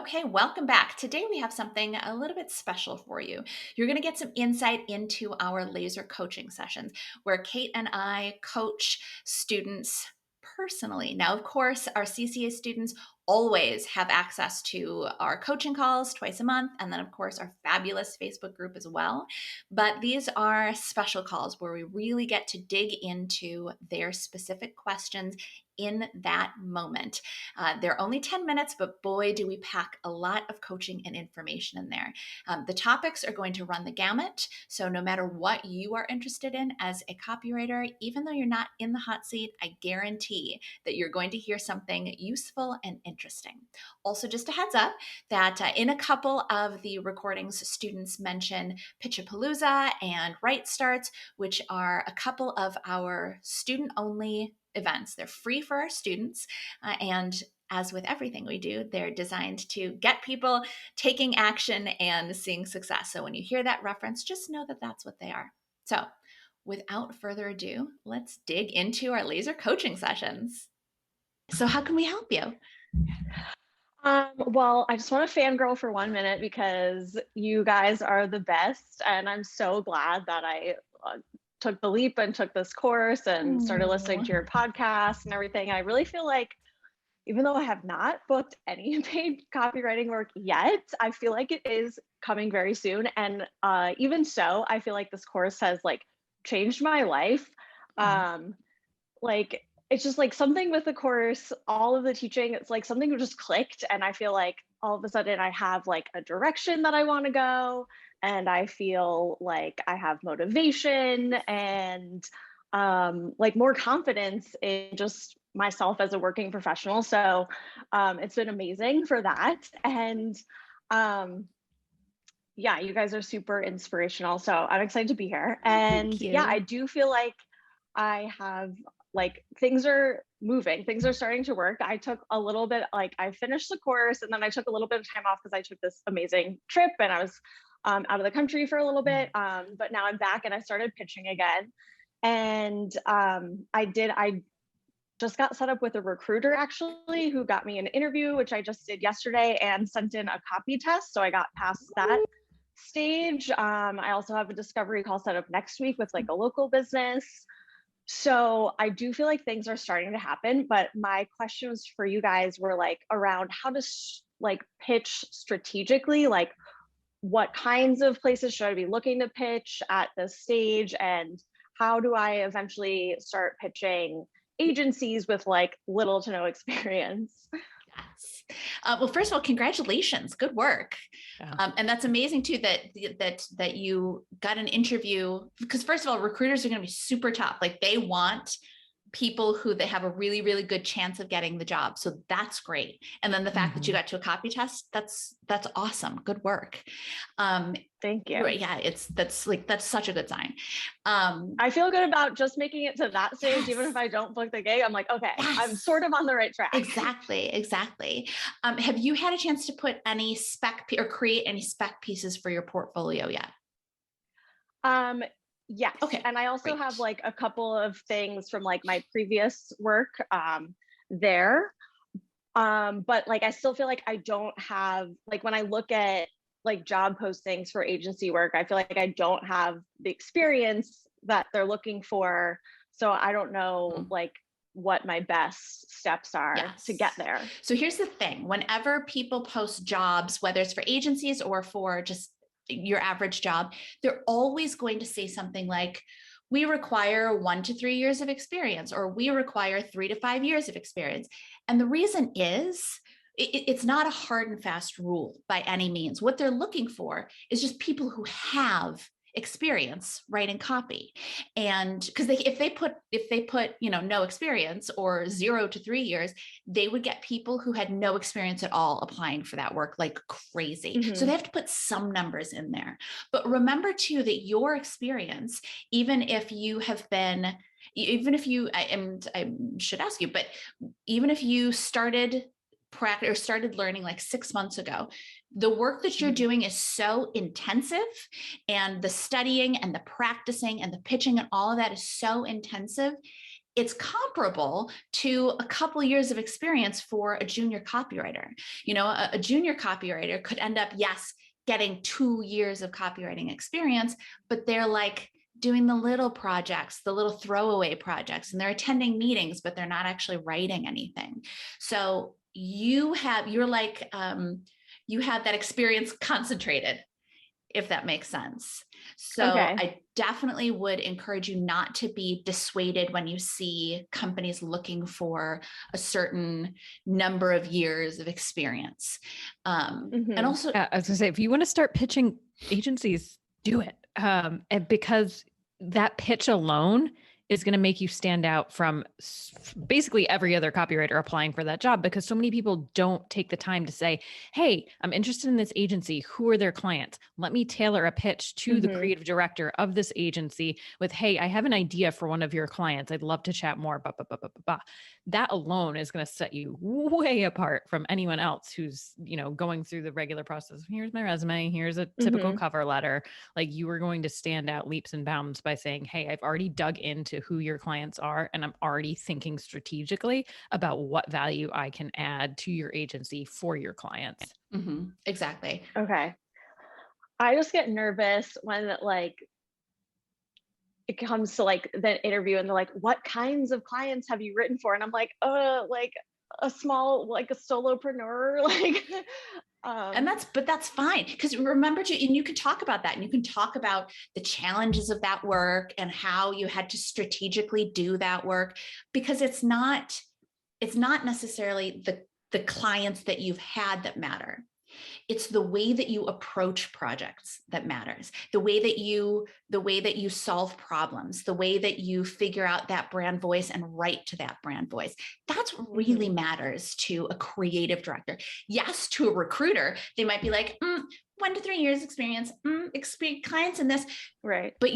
Okay, welcome back. Today we have something a little bit special for you. You're going to get some insight into our laser coaching sessions where Kate and I coach students personally. Now, of course, our CCA students always have access to our coaching calls twice a month, and then, of course, our fabulous Facebook group as well. But these are special calls where we really get to dig into their specific questions in that moment. They're only 10 minutes, but boy, do we pack a lot of coaching and information in there. The topics are going to run the gamut. So no matter what you are interested in as a copywriter, even though you're not in the hot seat, I guarantee that you're going to hear something useful and interesting. Also, just a heads up that in a couple of the recordings, students mention Pitchapalooza and Right Starts, which are a couple of our student-only events. They're free for our students, and as with everything we do, they're designed to get people taking action and seeing success. So when you hear that reference, just know that that's what they are. So without further ado, let's dig into our laser coaching sessions. So how can we help you? Well, I just want to fangirl for 1 minute because you guys are the best. And I'm so glad that I took the leap and took this course and started listening to your podcast and everything. I really feel like, even though I have not booked any paid copywriting work yet, I feel like it is coming very soon. And even so, I feel like this course has changed my life. Um, like it's just like something with the course, all of the teaching, it's like something just clicked. And I feel like all of a sudden I have like a direction that I want to go. And I feel like I have motivation and like more confidence in just myself as a working professional. So it's been amazing for that. And um, yeah, you guys are super inspirational. So I'm excited to be here. Thank And yeah, I you. do feel like I have things are moving, things are starting to work. I took a little bit, I finished the course and then I took a little bit of time off because I took this amazing trip and I was out of the country for a little bit. But now I'm back and I started pitching again. And I just got set up with a recruiter actually who got me an interview, which I just did yesterday and sent in a copy test. So I got past that stage. I also have a discovery call set up next week with like a local business. So I do feel like things are starting to happen, but my questions for you guys were like around how to pitch strategically, like what kinds of places should I be looking to pitch at this stage, and how do I eventually start pitching agencies with like little to no experience? Yes. Well, first of all, congratulations. Good work. Yeah. And that's amazing too that you got an interview, because first of all, recruiters are going to be super tough. Like they want people who they have a really, really good chance of getting the job. So that's great. And then the fact that you got to a copy test, that's awesome. Good work. Thank you. Yeah, that's such a good sign. I feel good about just making it to that stage. Yes. Even if I don't book the gig, I'm like, okay, Yes. I'm sort of on the right track. Exactly. Have you had a chance to put any or create any spec pieces for your portfolio yet? Yes. Okay. And I also Great. have like a couple of things from like my previous work there. But like I still feel like I don't have, like when I look at like job postings for agency work, I feel like I don't have the experience that they're looking for. So I don't know like what my best steps are to get there. So here's the thing. Whenever people post jobs, whether it's for agencies or for just your average job, they're always going to say something like, we require 1 to 3 years of experience, or we require 3 to 5 years of experience. And the reason is it's not a hard and fast rule by any means. What they're looking for is just people who have experience writing copy. And because if they put no experience or 0 to 3 years, they would get people who had no experience at all applying for that work like crazy. So they have to put some numbers in there. But remember too that your experience, even if you I should ask you, but even if you started learning like 6 months ago, the work that you're doing is so intensive, and the studying and the practicing and the pitching and all of that is so intensive. it's comparable to a couple years of experience for a junior copywriter. A junior copywriter could end up, yes, getting 2 years of copywriting experience, but they're like doing the little projects, the little throwaway projects, and they're attending meetings, but they're not actually writing anything. So you have that experience concentrated, if that makes sense. So Okay. I definitely would encourage you not to be dissuaded when you see companies looking for a certain number of years of experience. And also, I was gonna say, if you want to start pitching agencies, do it. And because that pitch alone is going to make you stand out from basically every other copywriter applying for that job, because so many people don't take the time to say, hey, I'm interested in this agency. Who are their clients? Let me tailor a pitch to the creative director of this agency with, hey, I have an idea for one of your clients. I'd love to chat more. Blah, blah, blah, blah, blah. That alone is going to set you way apart from anyone else who's, going through the regular process. Here's my resume. Here's a typical cover letter. Like, you are going to stand out leaps and bounds by saying, hey, I've already dug into who your clients are, and I'm already thinking strategically about what value I can add to your agency for your clients. Exactly. Okay. I just get nervous when it comes to the interview and they're like, what kinds of clients have you written for? And I'm like, like a small, like a solopreneur, and that's fine. Because remember and you can talk about that, and you can talk about the challenges of that work and how you had to strategically do that work, because it's not necessarily the clients that you've had that matter. It's the way that you approach projects that matters. The way that you solve problems, the way that you figure out that brand voice and write to that brand voice. That's what really matters to a creative director. Yes, to a recruiter, they might be like, 1 to 3 years experience, clients in this. Right. But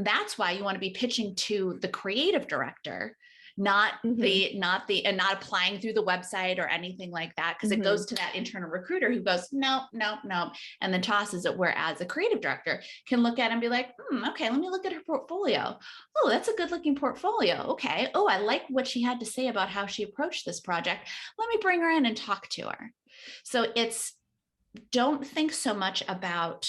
that's why you want to be pitching to the creative director, not applying through the website or anything like that, because it goes to that internal recruiter who goes, no, and then tosses it. Whereas a creative director can look at it and be like, okay, let me look at her portfolio. Oh, that's a good looking portfolio. Okay. Oh, I like what she had to say about how she approached this project. Let me bring her in and talk to her. So don't think so much about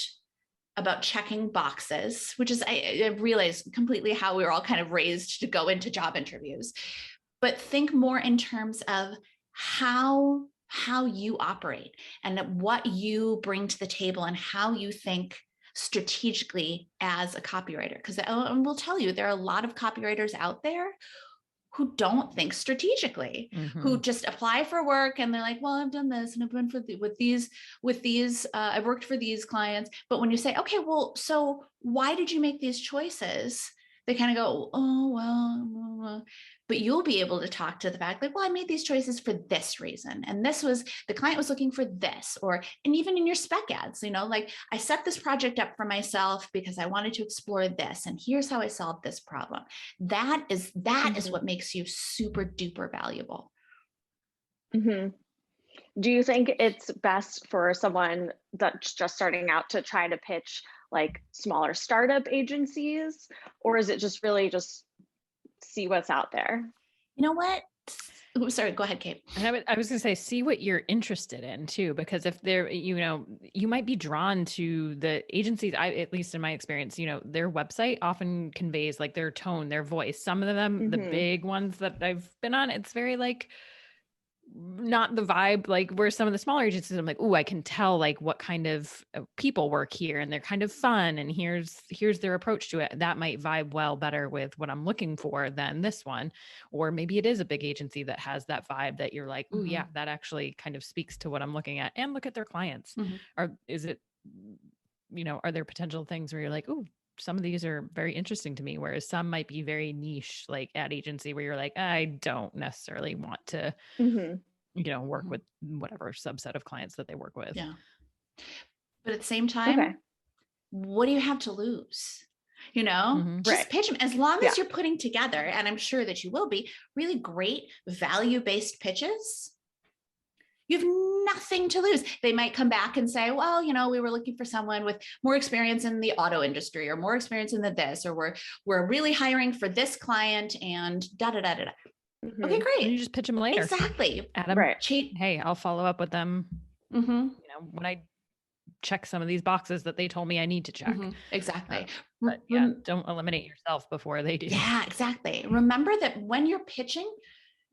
checking boxes, which is, I realize completely how we were all kind of raised to go into job interviews, but think more in terms of how you operate and what you bring to the table and how you think strategically as a copywriter. Because I will tell you, there are a lot of copywriters out there who don't think strategically, who just apply for work and they're like, well, I've done this and I've been with these, I've worked for these clients. But when you say, okay, well, so why did you make these choices? They kind of go, oh, well, but you'll be able to talk to the fact like, well, I made these choices for this reason. And the client was looking for this, and even in your spec ads, like, I set this project up for myself because I wanted to explore this. And here's how I solved this problem. That is what makes you super duper valuable. Do you think it's best for someone that's just starting out to try to pitch like smaller startup agencies, or is it just really just see what's out there? You know what? Oh, sorry, go ahead, Kate. I was going to say, see what you're interested in too, because if they're, you might be drawn to the agencies. At least in my experience, their website often conveys like their tone, their voice. Some of them, the big ones that I've been on, it's very like not the vibe, like where some of the smaller agencies, I'm like, oh, I can tell like what kind of people work here and they're kind of fun. And here's their approach to it. That might vibe well better with what I'm looking for than this one. Or maybe it is a big agency that has that vibe that you're like, oh yeah, that actually kind of speaks to what I'm looking at. And look at their clients. Are there potential things where you're like, oh, some of these are very interesting to me, whereas some might be very niche, like ad agency, where you're like, I don't necessarily want to, work with whatever subset of clients that they work with. Yeah. But at the same time, what do you have to lose? Just pitch them. As long as you're putting together, and I'm sure that you will be, really great value-based pitches, You have nothing to lose. They might come back and say, well, we were looking for someone with more experience in the auto industry or more experience in this, or we're really hiring for this client and da da da da. Mm-hmm. Okay, great. And you just pitch them later. Exactly. Adam, right. Hey, I'll follow up with them. Mm-hmm. When I check some of these boxes that they told me I need to check. Mm-hmm. Exactly. But yeah, don't eliminate yourself before they do. Yeah, exactly. Remember that when you're pitching,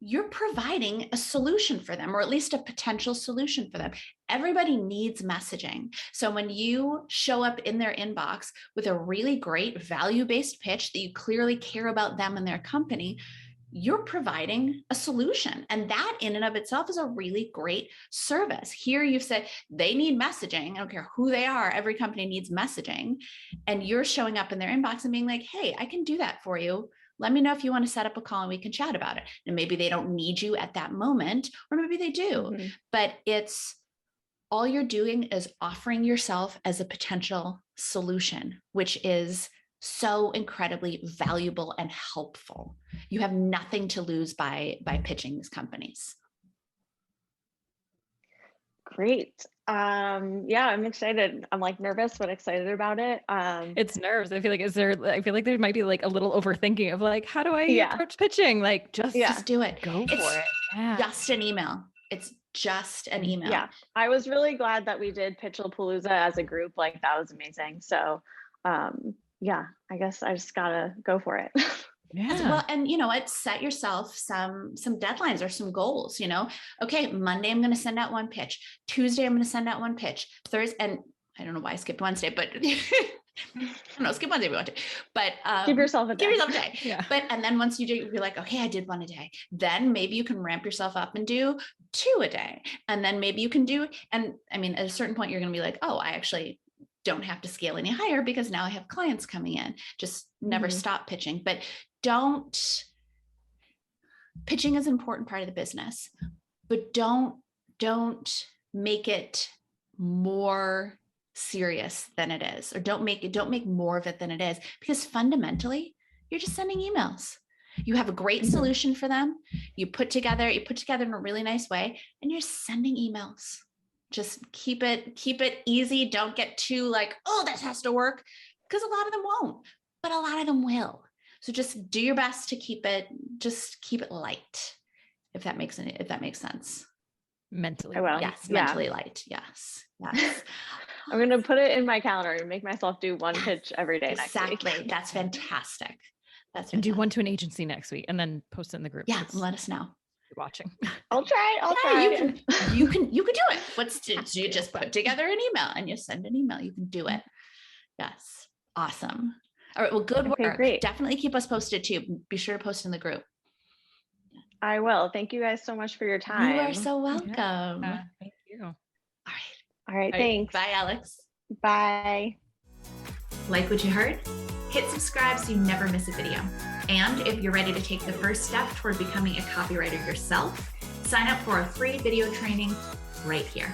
you're providing a solution for them, or at least a potential solution for them. Everybody needs messaging. So when you show up in their inbox with a really great value-based pitch that you clearly care about them and their company, you're providing a solution. And that in and of itself is a really great service. Here you've said they need messaging. I don't care who they are. Every company needs messaging. And you're showing up in their inbox and being like, hey, I can do that for you. Let me know if you want to set up a call and we can chat about it. And maybe they don't need you at that moment, or maybe they do, but it's all you're doing is offering yourself as a potential solution, which is so incredibly valuable and helpful. You have nothing to lose by pitching these companies. Great. Yeah, I'm excited. I'm like nervous, but excited about it. It's nerves. I feel like there might be like a little overthinking of like, how do I approach pitching? Like just do it. Go for it. Yeah. Just an email. It's just an email. Yeah. I was really glad that we did Pitchapalooza as a group. Like that was amazing. So yeah, I guess I just gotta go for it. Yeah. Well, and set yourself some deadlines or some goals, okay, Monday, I'm going to send out one pitch. Tuesday, I'm going to send out one pitch. Thursday, and I don't know why I skipped Wednesday, but I don't know, skip Wednesday if you want to, but give yourself a day. Yeah. But, and then once you do, you're like, okay, I did one a day. Then maybe you can ramp yourself up and do 2 a day. And then maybe you can do, and I mean, at a certain point, you're going to be like, oh, I actually don't have to scale any higher because now I have clients coming in. Just never stop pitching. But pitching is an important part of the business, but don't make it more serious than it is, or don't make more of it than it is, because fundamentally you're just sending emails. You have a great solution for them. You put together in a really nice way, and you're sending emails. Just keep it easy. Don't get too like, oh, this has to work, because a lot of them won't, but a lot of them will. So just do your best to keep it light, if that makes sense. Mentally. I will. Yes. Mentally light. Yes. I'm going to put it in my calendar and make myself do one pitch every day next week. Exactly. That's fantastic. And do one to an agency next week and then post it in the group. Yeah. Let us know. Watching. I'll try. You can do it. You just put together an email and you send an email. You can do it. Yes. Awesome. All right. Well, good work. Great. Definitely keep us posted too. Be sure to post in the group. I will. Thank you guys so much for your time. You are so welcome. Thank you. All right. Thanks. Bye, Alex. Bye. Like what you heard? Hit subscribe so you never miss a video. And if you're ready to take the first step toward becoming a copywriter yourself, sign up for a free video training right here.